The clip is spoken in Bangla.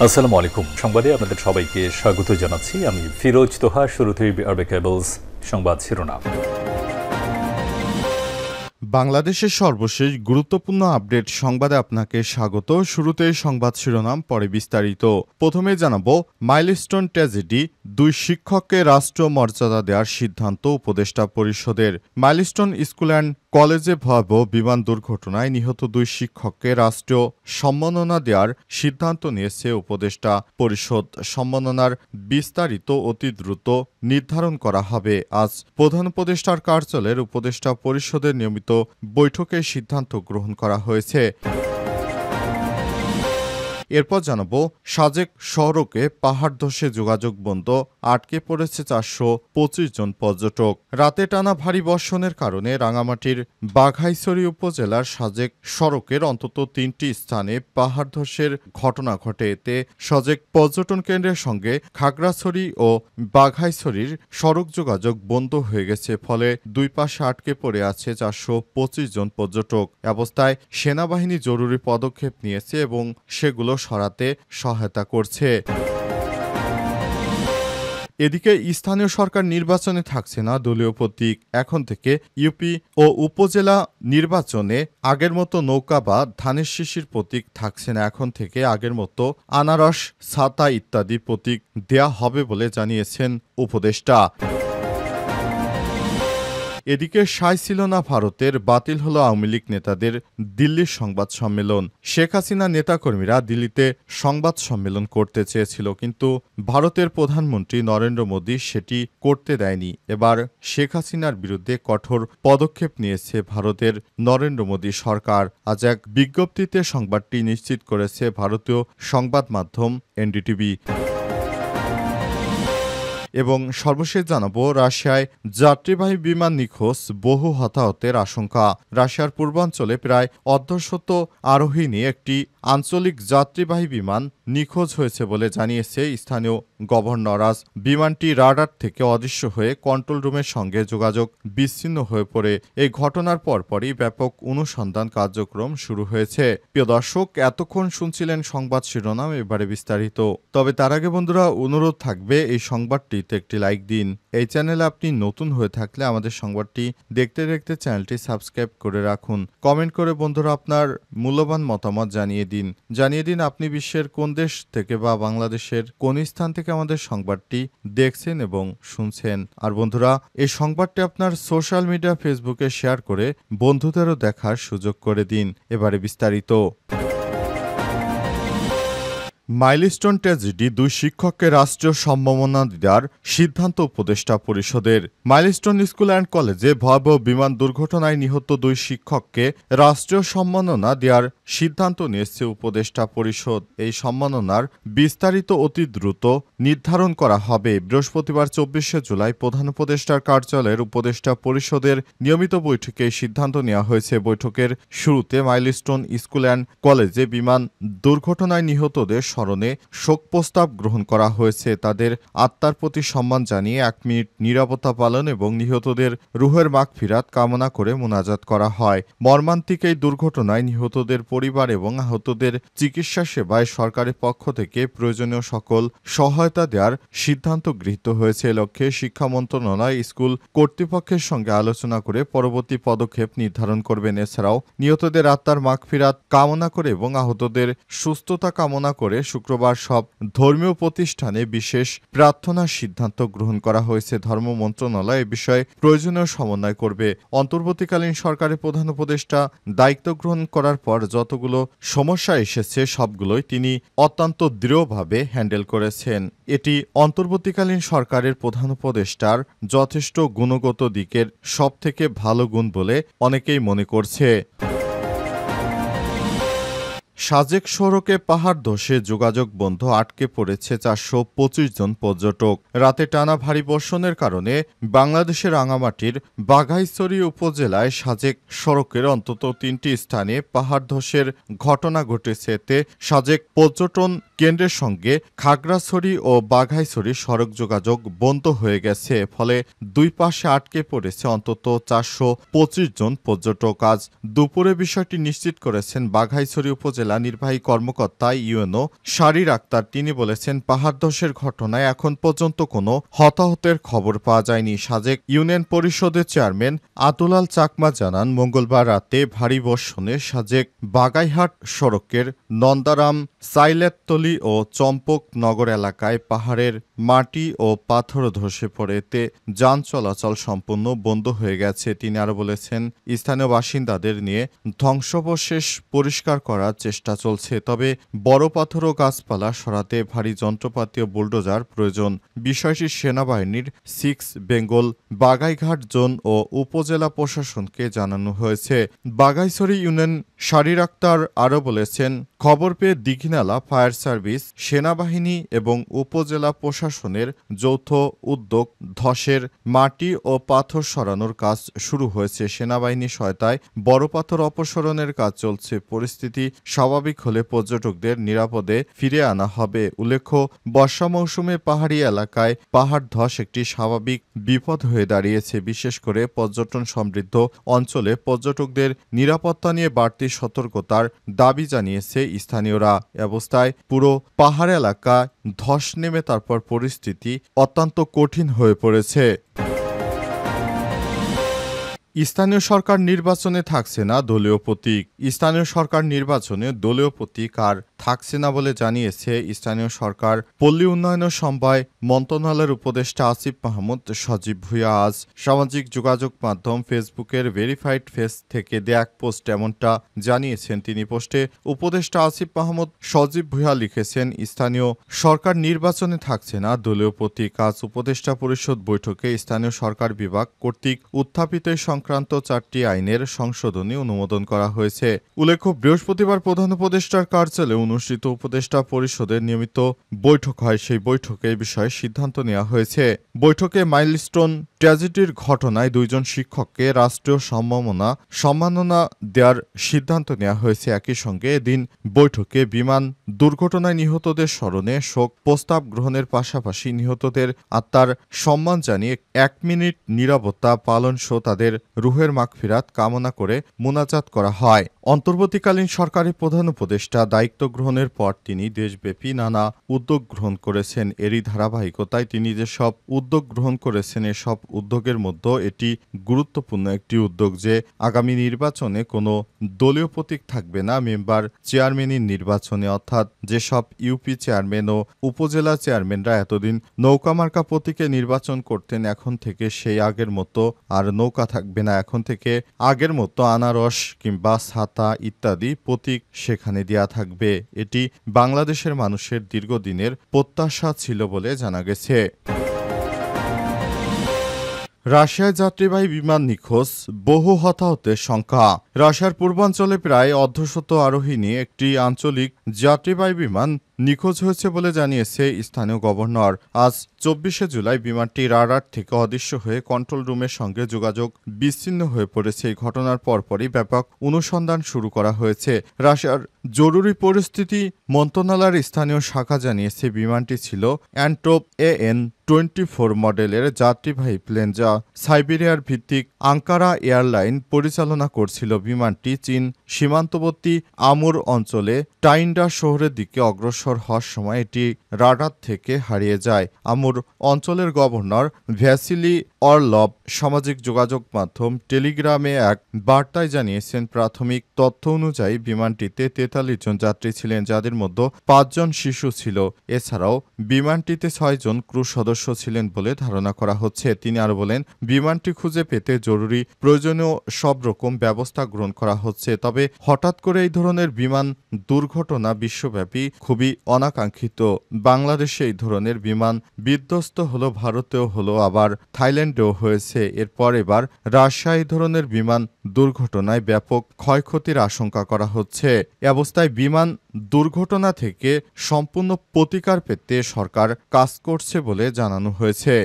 আসসালামু আলাইকুম। সংবাদে আপনাদের সবাইকে স্বাগত জানাচ্ছি। আমি ফিরোজ তোহা। শুরুতেই আরবে কেবলস সংবাদ শিরোনাম। বাংলাদেশের সর্বশেষ গুরুত্বপূর্ণ আপডেট সংবাদে আপনাকে স্বাগত। শুরুতেই সংবাদ শিরোনাম, পরে বিস্তারিত। প্রথমে জানাবো, মাইলস্টোন ট্র্যাজেডি, 2 শিক্ষককে রাষ্ট্রীয় মর্যাদা দেওয়ার সিদ্ধান্ত উপদেষ্টা পরিষদের। মাইলস্টোন স্কুল অ্যান্ড কলেজে ভয়াবহ বিমান দুর্ঘটনায় নিহত 2 শিক্ষককে রাষ্ট্রীয় সম্মাননা দেওয়ার সিদ্ধান্ত নিয়েছে উপদেষ্টা পরিষদ। সম্মাননার বিস্তারিত অতি দ্রুত নির্ধারণ করা হবে। আজ প্রধান উপদেষ্টার কার্যালয়ের উপদেষ্টা পরিষদের নিয়মিত বৈঠকে সিদ্ধান্ত গ্রহণ করা হয়েছে। এরপর জানাবো, সাজেক সড়কে পাহাড় ধসে যোগাযোগ বন্ধ, আটকে পড়েছে 425 জন পর্যটক। রাতে টানা ভারী বর্ষণের কারণে রাঙামাটির বাঘাইছড়ি উপজেলার সাজেক সড়কের অন্তত 3টি স্থানে পাহাড় ধসের ঘটনা ঘটে। এতে সাজেক পর্যটন কেন্দ্রের সঙ্গে খাগড়াছড়ি ও বাঘাইছড়ির সড়ক যোগাযোগ বন্ধ হয়ে গেছে। ফলে দুই পাশে আটকে পড়ে আছে 425 জন পর্যটক। অবস্থায় সেনাবাহিনী জরুরি পদক্ষেপ নিয়েছে এবং সেগুলো সরাতে সহায়তা করছে। এদিকে স্থানীয় সরকার নির্বাচনে থাকছে না দলীয় প্রতীক। এখন থেকে ইউপি ও উপজেলা নির্বাচনে আগের মতো নৌকা বা ধানের শীষের প্রতীক থাকছে না। এখন থেকে আগের মতো আনারস, ছাতা ইত্যাদি প্রতীক দেয়া হবে বলে জানিয়েছেন উপদেষ্টা। এদিকে সায় ছিল না ভারতের, বাতিল হলো আওয়ামী লীগ নেতাদের দিল্লির সংবাদ সম্মেলন। শেখ হাসিনা নেতাকর্মীরা দিল্লিতে সংবাদ সম্মেলন করতে চেয়েছিল, কিন্তু ভারতের প্রধানমন্ত্রী নরেন্দ্র মোদী সেটি করতে দেয়নি। এবার শেখ হাসিনার বিরুদ্ধে কঠোর পদক্ষেপ নিয়েছে ভারতের নরেন্দ্র মোদী সরকার। আজ এক বিজ্ঞপ্তিতে সংবাদটি নিশ্চিত করেছে ভারতীয় সংবাদ মাধ্যম এনডিটিভি। এবং সর্বশেষ জানাবো, রাশিয়ায় যাত্রীবাহী বিমান নিখোঁজ, বহু হতাহতের আশঙ্কা। রাশিয়ার পূর্বাঞ্চলে প্রায় অর্ধশত আরোহী নিয়ে একটি আঞ্চলিক যাত্রীবাহী বিমান নিখোঁজ হয়েছে বলে জানিয়েছে স্থানীয় গভর্নর। আজ বিমানটি রাডার থেকে অদৃশ্য হয়ে কন্ট্রোল রুমের সঙ্গে যোগাযোগ বিচ্ছিন্ন হয়ে পড়ে। এই ঘটনার পরপরই ব্যাপক অনুসন্ধান কার্যক্রম শুরু হয়েছে। প্রিয় দর্শক, এতক্ষণ শুনছিলেন সংবাদ শিরোনাম, এবারে বিস্তারিত। তবে তার আগে বন্ধুরা, অনুরোধ থাকবে এই সংবাদটিতে একটি লাইক দিন। এই চ্যানেলে আপনি নতুন হয়ে থাকলে আমাদের সংবাদটি দেখতে দেখতে চ্যানেলটি সাবস্ক্রাইব করে রাখুন। কমেন্ট করে বন্ধুরা আপনার মূল্যবান মতামত জানিয়ে দিন আপনি বিশ্বের কোন দেশ থেকে বা বাংলাদেশের কোন স্থান থেকে আমাদের সংবাদটি দেখছেন এবং শুনছেন। আর বন্ধুরা, এই সংবাদটি আপনার সোশ্যাল মিডিয়া ফেসবুকে শেয়ার করে বন্ধুদেরও দেখার সুযোগ করে দিন। এবারে বিস্তারিত। মাইলস্টোন ট্র্যাজেডি, 2 শিক্ষককে রাষ্ট্রীয় সম্মাননা দেওয়ার সিদ্ধান্ত উপদেষ্টা পরিষদের। মাইলস্টোন স্কুল অ্যান্ড কলেজে ভয়াবহ বিমান দুর্ঘটনায় নিহত 2 শিক্ষককে রাষ্ট্রীয় সম্মাননা দেওয়ার সিদ্ধান্ত নিয়েছে উপদেষ্টা পরিষদ। এই সম্মাননার বিস্তারিত অতি দ্রুত নির্ধারণ করা হবে। বৃহস্পতিবার 24শে জুলাই প্রধান উপদেষ্টার কার্যালয়ের উপদেষ্টা পরিষদের নিয়মিত বৈঠকে এই সিদ্ধান্ত নেওয়া হয়েছে। বৈঠকের শুরুতে মাইলস্টোন স্কুল অ্যান্ড কলেজে বিমান দুর্ঘটনায় নিহতদের স্মরণে শোক প্রস্তাব গ্রহণ করা হয়েছে। তাদের আত্মার প্রতি সম্মান জানিয়ে 1 মিনিট নীরবতা পালন এবং নিহতদের রুহের মাগফিরাত কামনা করে মোনাজাত করা হয়। মর্মান্তিক এই দুর্ঘটনায় নিহতদের পরিবার এবং আহতদের চিকিৎসা সেবায় সরকারের পক্ষ থেকে প্রয়োজনীয় সকল সহায়তা দেওয়ার সিদ্ধান্ত গৃহীত হয়েছে। এ লক্ষ্যে শিক্ষা মন্ত্রণালয় স্কুল কর্তৃপক্ষের সঙ্গে আলোচনা করে পরবর্তী পদক্ষেপ নির্ধারণ করবেন। এছাড়াও নিহতদের আত্মার মাগফিরাত কামনা করে এবং আহতদের সুস্থতা কামনা করে শুক্রবার সব ধর্মীয় প্রতিষ্ঠানে বিশেষ প্রার্থনার সিদ্ধান্ত গ্রহণ করা হয়েছে। ধর্ম মন্ত্রণালয় এ বিষয়ে প্রয়োজনীয় সমন্বয় করবে। অন্তর্বর্তীকালীন সরকারের প্রধান উপদেষ্টা দায়িত্ব গ্রহণ করার পর যতগুলো সমস্যা এসেছে সবগুলোই তিনি অত্যন্ত দৃঢ়ভাবে হ্যান্ডেল করেছেন। এটি অন্তর্বর্তীকালীন সরকারের প্রধান উপদেষ্টার যথেষ্ট গুণগত দিকের সবথেকে ভালো গুণ বলে অনেকেই মনে করছে। সাজেক সড়কে পাহাড় ধসে যোগাযোগ বন্ধ, আটকে পড়েছে 425 জন পর্যটক। রাতে টানা ভারী বর্ষণের কারণে বাংলাদেশের রাঙামাটির বাঘাইছড়ি উপজেলায় সাজেক সড়কের অন্তত 3টি স্থানে পাহাড় ধসের ঘটনা ঘটেছে। এতে সাজেক পর্যটন কেন্দ্রের সঙ্গে খাগড়াছড়ি ও বাঘাইছড়ি সড়ক যোগাযোগ বন্ধ হয়ে গেছে। ফলে দুই পাশে আটকে পড়েছে অন্তত 425 জন পর্যটক। আজ দুপুরে বিষয়টি নিশ্চিত করেছেন বাঘাইছড়ি উপজেলা নির্বাহী কর্মকর্তা ইউএনও শারীর আক্তার। তিনি বলেছেন, পাহাড় ধসের ঘটনায় এখন পর্যন্ত কোনো হতাহতের খবর পাওয়া যায়নি। সাজেক ইউনিয়ন পরিষদের চেয়ারম্যান আতুলাল চাকমা জানান, মঙ্গলবার রাতে ভারী বর্ষণে সাজেক বাগাইহাট সড়কের নন্দারাম, সাইলেততলি ও চম্পকনগর এলাকায় পাহাড়ের মাটি ও পাথর ধসে পড়ে, এতে যান চলাচল সম্পূর্ণ বন্ধ হয়ে গেছে। তিনি আরও বলেছেন, স্থানীয় বাসিন্দাদের নিয়ে ধ্বংসাবশেষ পরিষ্কার করার চেষ্টা চলছে, তবে বড় পাথর ও গাছপালা সরাতে ভারী যন্ত্রপাতি ও বুলডোজার প্রয়োজন। বিষয়টি সেনাবাহিনীর 6 বেঙ্গল বাগাইঘাট জোন ও উপজেলা প্রশাসনকে জানানো হয়েছে। বাগাইছড়ি ইউনিয়ন শারীর আক্তার আরও বলেছেন, খবর পেয়ে দীঘিনালা ফায়ার সার্ভিস, সেনাবাহিনী এবং উপজেলা প্রশাসনের যৌথ উদ্যোগ ধসের মাটি ও পাথর সরানোর কাজ শুরু হয়েছে। সেনাবাহিনীর সহায়তায় বড় পাথর অপসারণের কাজ চলছে। পরিস্থিতি স্বাভাবিক হলে পর্যটকদের নিরাপদে ফিরে আনা হবে। উল্লেখ্য, বর্ষা মৌসুমে পাহাড়ি এলাকায় পাহাড় ধস একটি স্বাভাবিক বিপদ হয়ে দাঁড়িয়েছে। বিশেষ করে পর্যটন সমৃদ্ধ অঞ্চলে পর্যটকদের নিরাপত্তা নিয়ে বাড়তি সতর্কতার দাবি জানিয়েছে স্থানীয়রা। অবস্থায় পুরো পাহাড় এলাকা ধস নেমে তারপর পরিস্থিতি অত্যন্ত কঠিন হয়ে পড়েছে। স্থানীয় সরকার নির্বাচনে থাকছে না দলীয় প্রতীক। স্থানীয় সরকার নির্বাচনে দলীয় প্রতীক আর থাকছে না বলে জানিয়েছে স্থানীয় সরকার পল্লী উন্নয়ন ও সমবায় মন্ত্রণালয়ের উপদেষ্টা আসিফ মাহমুদ সজীব ভুঁইয়া আজ সামাজিক যোগাযোগ মাধ্যম ফেসবুকের ভেরিফাইড পেজ থেকে দেয়া এক পোস্ট এমনটা জানিয়েছেন তিনি। পোস্টে উপদেষ্টা আসিফ মাহমুদ সজীব ভুঁইয়া লিখেছেন, স্থানীয় সরকার নির্বাচনে থাকছে না দলীয় প্রতীক। আজ উপদেষ্টা পরিষদ বৈঠকে স্থানীয় সরকার বিভাগ কর্তৃক উত্থাপিত সংক্রান্ত 4টি আইনের সংশোধনী অনুমোদন করা হয়েছে। উল্লেখ্য, বৃহস্পতিবার প্রধান উপদেষ্টার কার্যালয়ে অনুষ্ঠিত উপদেষ্টা পরিষদের নিয়মিত বৈঠক হয়। সেই বৈঠকে এই বিষয়ে সিদ্ধান্ত নেওয়া হয়েছে। বৈঠকে মাইলস্টোন ট্র্যাজেডির ঘটনায় 2 জন শিক্ষককে রাষ্ট্রীয় সম্মাননা দেওয়ার সিদ্ধান্ত নেওয়া হয়েছে। একই সঙ্গে এদিন বৈঠকে বিমান দুর্ঘটনায় নিহতদের স্মরণে শোক প্রস্তাব গ্রহণের পাশাপাশি নিহতদের আত্মার সম্মান জানিয়ে 1 মিনিট নীরবতা পালন সহ তাদের রুহের মাগফিরাত কামনা করে মুনাজাত করা হয়। অন্তর্বর্তীকালীন সরকারের প্রধান উপদেষ্টা দায়িত্ব গ্রহণের পর তিনি দেশব্যাপী নানা উদ্যোগ গ্রহণ করেছেন। এরই ধারাবাহিকতায় তিনি যেসব উদ্যোগ গ্রহণ করেছেন, এসব উদ্যোগের মধ্যে এটি গুরুত্বপূর্ণ একটি উদ্যোগ যে আগামী নির্বাচনে কোনো দলীয় প্রতীক থাকবে না মেম্বার চেয়ারম্যানের নির্বাচনে, অর্থাৎ যেসব ইউপি চেয়ারম্যান ও উপজেলা চেয়ারম্যানরা এতদিন নৌকা মার্কা প্রতীকে নির্বাচন করতেন, এখন থেকে সেই আগের মতো আর নৌকা থাকবে না। এখন থেকে আগের মতো আনারস কিংবা ছাতা ইত্যাদি প্রতীক সেখানে দেয়া থাকবে। এটি বাংলাদেশের মানুষের দীর্ঘদিনের প্রত্যাশা ছিল বলে জানা গেছে। রাশিয়ায় যাত্রীবাহী বিমান নিখোঁজ, বহু হতাহতের সংখ্যা। রাশিয়ার পূর্বাঞ্চলে প্রায় অর্ধশত আরোহী নিয়ে একটি আঞ্চলিক যাত্রীবাহী বিমান নিখোঁজ হয়েছে বলে জানিয়েছে স্থানীয় গভর্নর। আজ 24শে জুলাই বিমানটি রাডার থেকে অদৃশ্য হয়ে কন্ট্রোল রুমের সঙ্গে যোগাযোগ বিচ্ছিন্ন হয়ে পড়েছে। এই ঘটনার পরপরই ব্যাপক অনুসন্ধান শুরু করা হয়েছে। রাশিয়ার জরুরি পরিস্থিতি মন্ত্রণালয়ের স্থানীয় শাখা জানিয়েছে, বিমানটি ছিল অ্যান্ট্রোপ AN-24 মডেলের যাত্রীবাহী প্লেন, যা সাইবেরিয়ার ভিত্তিক আঙ্কারা এয়ারলাইন পরিচালনা করছিল। বিমানটি চীন সীমান্তবর্তী আমুর অঞ্চলে টাইন্ডা শহরের দিকে অগ্রসর হওয়ার সময় এটি রাডার থেকে হারিয়ে যায়। আমুর অঞ্চলের গভর্নর ভ্যাসিলি অরলভ সামাজিক যোগাযোগ মাধ্যম টেলিগ্রামে এক বার্তায় জানিয়েছেন, প্রাথমিক তথ্য অনুযায়ী বিমানটিতে 43 জন যাত্রী ছিলেন, যাদের মধ্যে 5 জন শিশু ছিল। এছাড়াও বিমানটিতে 6 জন ক্রু সদস্য ছিলেন বলে ধারণা করা হচ্ছে। তিনি আরও বলেন, বিমানটি খুঁজে পেতে জরুরি প্রয়োজনীয় সব রকম ব্যবস্থা গ্রহণ করা হচ্ছে। তবে হঠাৎ করে এই ধরনের বিমান দুর্ঘটনা বিশ্বব্যাপী খুবই অনাকাঙ্ক্ষিত। বাংলাদেশে এই ধরনের বিমান বিধ্বস্ত হলো, ভারতেও হলো, আবার থাইল্যান্ডেও হয়েছে। এরপর এবার রাশিয়া এই ধরনের বিমান দুর্ঘটনায় ব্যাপক ক্ষয়ক্ষতির আশঙ্কা করা হচ্ছে। এ অবস্থায় বিমান দুর্ঘটনা থেকে সম্পূর্ণ প্রতিকার পেতে সরকার কাজ করছে বলে জানানো হয়েছে।